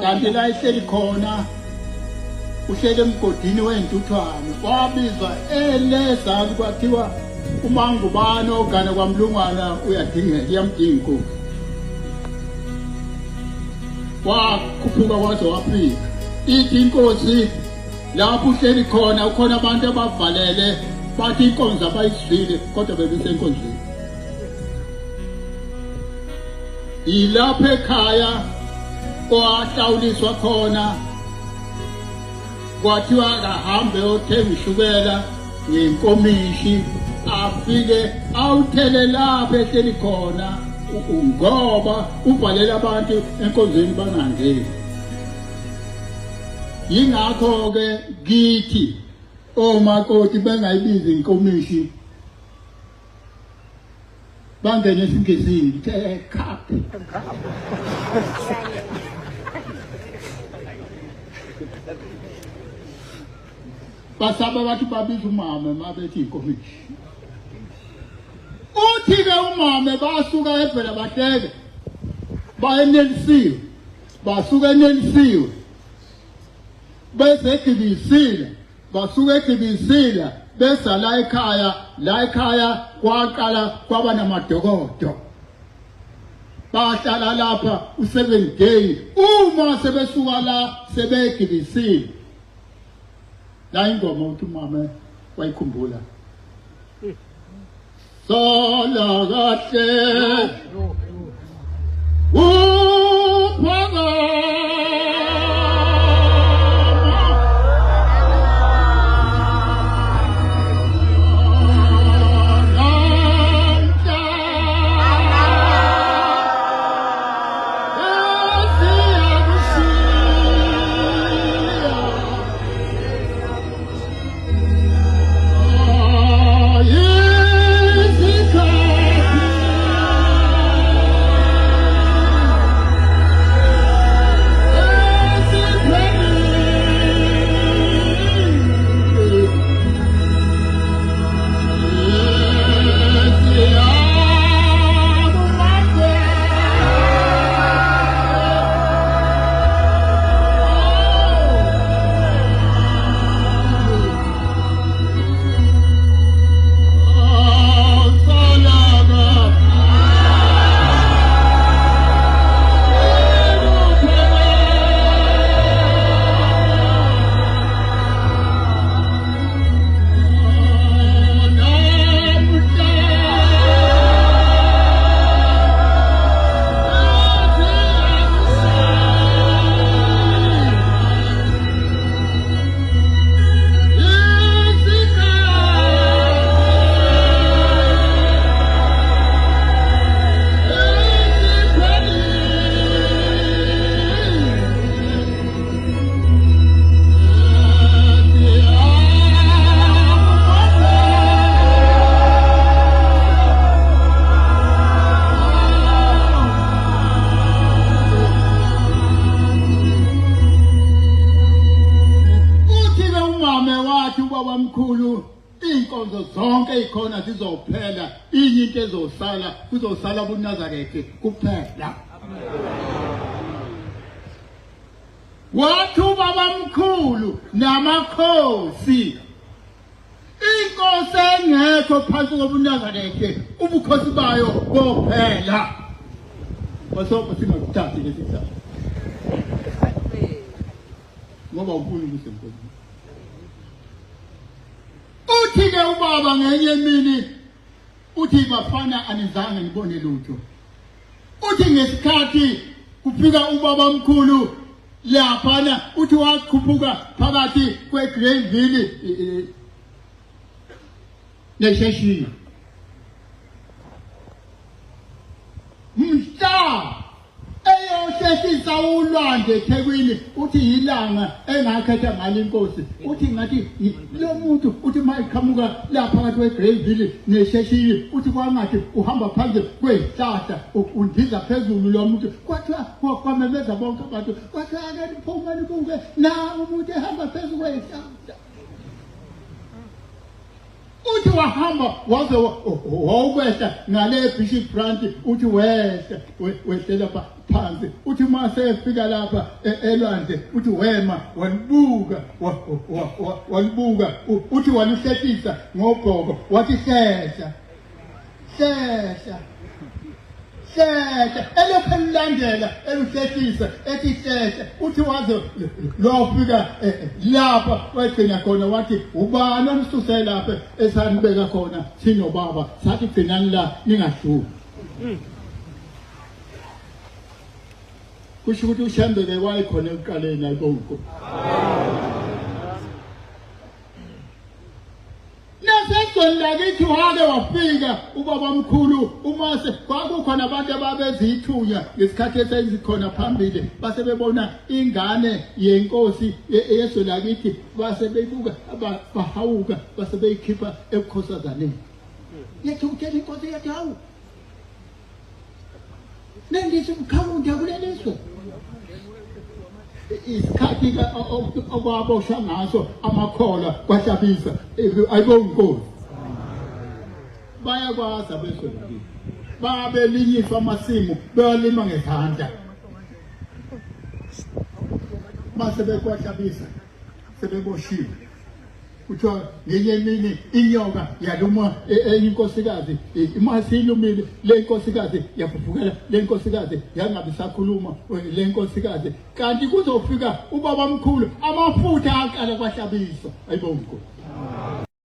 kanti la ihleli khona uhlele emgodini wentuthwane kwabizwa elezani kwathiwa uma ngubani ogana kwamlungwana uyadingeka iyamdinga inkosi wakhuphuka kwaze wafika ithi inkosi lapho uhleli khona ukhona abantu abavalele bathi inkonzo abayizwile kodwa bebisenkonzweni ilapho ekhaya kwahlawuliswa khona kwathiwa kahambe othenga ishukela ngenkomishi afike awuthele lapho ehleli khona ngoba uvalela abantu enkonzweni bangangeni yingakho ke kithi omakoti bengayibizi inkomishi bangene esingesini ekhaphe basaba bathi babiza umama mabethi inkomishi uthi ke umama basuka evela bahleke bayenelisiwe basuka enelisiwe bese egibisile basuka egibisile besa la ekhaya kwaqala kwaba namadokodo bahlala lapha u7 days uma sebesuka la sebegibisile la ingoma uthi mama wayikhumbula sola kahle uphaka inkonzo zonke ikhona zizophela inye into ezosala kuzosala kuNazaretha kuphela wathi ubabamkhulu namakhosi inkosi engekho phansi kobuNazaretha ubukhosi bayo bophela basoba singakuthathi lesi sala ngoba ufuna ukusemkhosini uthi ke ubaba ngenye imini uthi bafana anizange nibone lutho uthi ngesikhathi kufika ubaba mkhulu lapha uthi wakhuphuka phakathi kweGranville neSheshini mhla eyohlehisa ulwandle eThekwini uthi yilanga engakhetha ngale inkosi uthi ngathi lo muntu uthi mayiqhamuka lapha phakathi kweGranville neSheshini uthi kwangathi uhamba phansi kwezihlahla undiza phezulu lo muntu kwathiwa kwamemeza bonke abantu kwathiwa ake niphumani kuke na umuntu ehamba phezulu kwezihlahla uthi wahamba waze wawukwehla ngale Bishop Brand uthi wehlela phansi uthi mase efika lapha elwandle uthi wema walibuka uthi walihlekisa ngobhoko wathi hlehla elokhu emlandela eluhlekisa ethi hlehla uthi waze lofika lapha wegcina khona wathi ubani omsuse lapha esanibeka khona sinobaba sathi gcinani la ningadluli kusho ukuthi uShembeke wayekhona ekuqaleni ayibonke nasengconi lakithi wake wafika ubaba omkhulu uMose kwakukhona abantu ababezithunya ngesikhathi esenzikhona phambili base bebona ingane yenkosi yezwe lakithi base beyibuka bahawuka base beyikhipha ebukhosazaneni yathi utshela inkosi yathi hawu nengithi ukhawunta kuleliswe isikhathi okwabosha ngaso amakhola kwahlabisa ayibonke bayakwazi abeswelakini babelinyiswa amasimu bayalima ngezandla mase bekwahlabisa sebeboshiwe kuthiwa ngenye imini inyoka yaluma inkosikazi masilumile le nkosikazi yafufukela le nkosikazi yangabe sakhuluma le nkosikazi kanti kuzofika ubaba omkhulu amafutha aqala kwahlabisa ayibonke